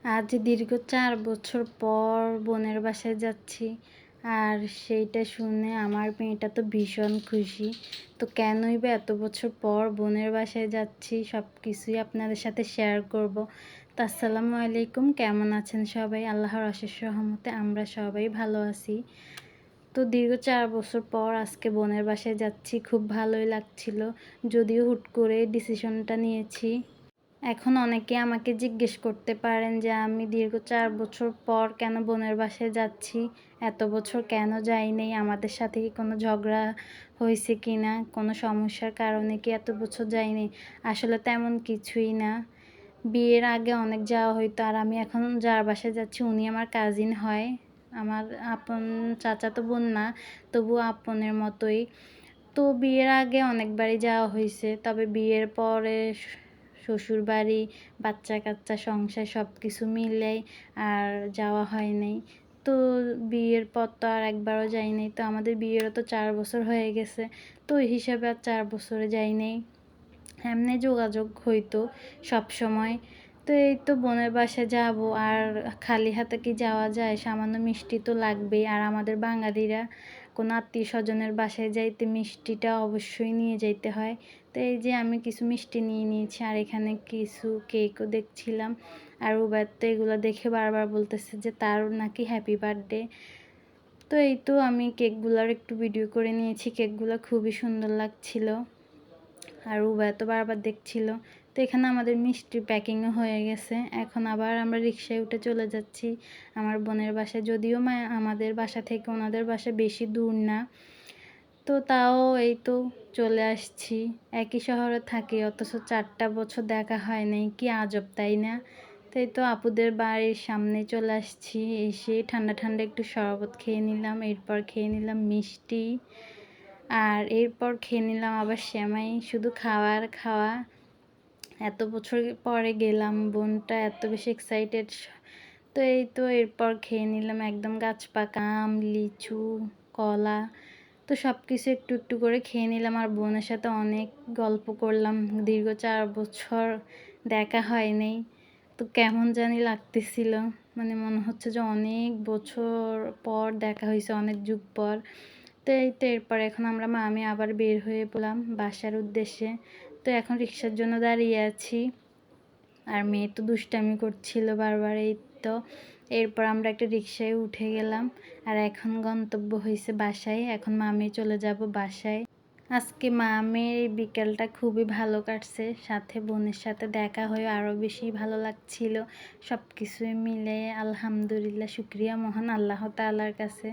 আজ দীর্ঘ ৪ বছর পর বোনের বাসায় যাচ্ছি। আর সেইটা শুনে আমার মেয়েটা তো ভীষণ খুশি। তো কেনই বা এত বছর পর বোনের বাসায় যাচ্ছি, সব কিছুই আপনাদের সাথে শেয়ার করব। তো আসসালামু আলাইকুম, কেমন আছেন সবাই? আল্লাহর অশেষ রহমতে আমরা সবাই ভালো আছি। তো দীর্ঘ ৪ বছর পর আজকে বোনের বাসায় যাচ্ছি, খুব ভালোই লাগছিল। যদিও হুট করে ডিসিশনটা নিয়েছি। এখন অনেকে আমাকে জিজ্ঞেস করতে পারেন যে আমি দীর্ঘ ৪ বছর পর কেন বোনের বাসায় যাচ্ছি? এত বছর কেন যাই নাই? আমাদের সাথে কি কোনো ঝগড়া হয়েছে কি না? কোনো সমস্যার কারণে কি এত বছর যাইনি? আসলে তেমন কিছুই না। বিয়ের আগে অনেক যাওয়া হইতো, আর আমি এখন যার বাসায় যাচ্ছি উনি আমার কাজিন হয়। আমার আপন চাচাতো বোন না, তবুও আপনের মতোই। তো বিয়ের আগে অনেকবারই যাওয়া হইছে। তবে বিয়ের পরে শ্বশুরবাড়ি, বাচ্চা-কাচ্চা, সংসার সব কিছু মিলাই আর যাওয়া হয় নাই। তো বিয়ের পর তো আর একবারও যাই নাই। তো আমাদের বিয়েরও তো ৪ বছর হয়ে গেছে। তো ওই হিসাবে আর ৪ বছরে যাই নাই। এমনি যোগাযোগ হইতো সবসময়। তো এই তো বোনের বাসায় যাবো, আর খালি হাতে কি যাওয়া যায়? সামান্য মিষ্টি তো লাগবেই। আর আমাদের বাঙালিরা কোনো আত্মীয়-স্বজনের বাসায় যাইতে মিষ্টিটা অবশ্যই নিয়ে যাইতে হয়। তো এই যে আমি কিছু মিষ্টি নিয়ে নিয়েছি, আর এখানে কিছু কেকও দেখছিলাম। আর উবাইর তো এগুলো দেখে বারবার বলতেছে যে তার নাকি হ্যাপি বার্থডে। তো এই তো আমি কেকগুলার একটু ভিডিও করে নিয়েছি। কেকগুলো খুবই সুন্দর লাগছিল। আর উবাই তো বারবার দেখছিল। তো এখানে আমাদের মিষ্টির প্যাকিংও হয়ে গেছে। এখন আবার আমরা রিক্সায় উঠে চলে যাচ্ছি আমার বোনের বাসায়। যদিও আমাদের বাসা থেকে ওনাদের বাসা বেশি দূর না। তো তাও এই তো চলে আসছি। একই শহরে থাকি, অথচ ৪টা বছর দেখা হয় নাই। কি আজব, তাই না? তো এই তো আপুদের বাড়ির সামনে চলে আসছি। এসে ঠান্ডা ঠান্ডা একটু শরবত খেয়ে নিলাম, এরপর খেয়ে নিলাম মিষ্টি। আর এরপর খেয়ে নিলাম আবার সেমাই। শুধু খাওয়া আর খাওয়া। এত বছর পরে গেলাম, বোনটা এত বেশি এক্সাইটেড। তো এই তো এরপর খেয়ে নিলাম একদম গাছপাকা আম, লিচু, কলা। তো সব কিছু একটু একটু করে খেয়ে নিলাম, আর বোনের সাথে অনেক গল্প করলাম। দীর্ঘ ৪ বছর দেখা হয় নাই। তো কেমন জানি লাগতেছিল, মানে মনে হচ্ছে যে অনেক বছর পর দেখা হয়েছে, অনেক যুগ পর। তো এই তো এরপর এখন আমি আবার বের হয়ে পড়লাম বাসার উদ্দেশ্যে। তো এখন রিক্সার জন্য দাঁড়িয়ে আছি। আর মেয়ে তো দুষ্টামি করছিল বারবার। এই তো এরপর আমরা একটা রিক্সায় উঠে গেলাম। আর এখন গন্তব্য হয়েছে বাসায়। এখন মামি চলে যাব বাসায়। আজকে মামের এই বিকেলটা খুবই ভালো কাটছে। সাথে বোনের সাথে দেখা হয়ে আরও বেশি ভালো লাগছিল। সব কিছুই মিলে আলহামদুলিল্লাহ, শুকরিয়া মহান আল্লাহ তাআলার কাছে।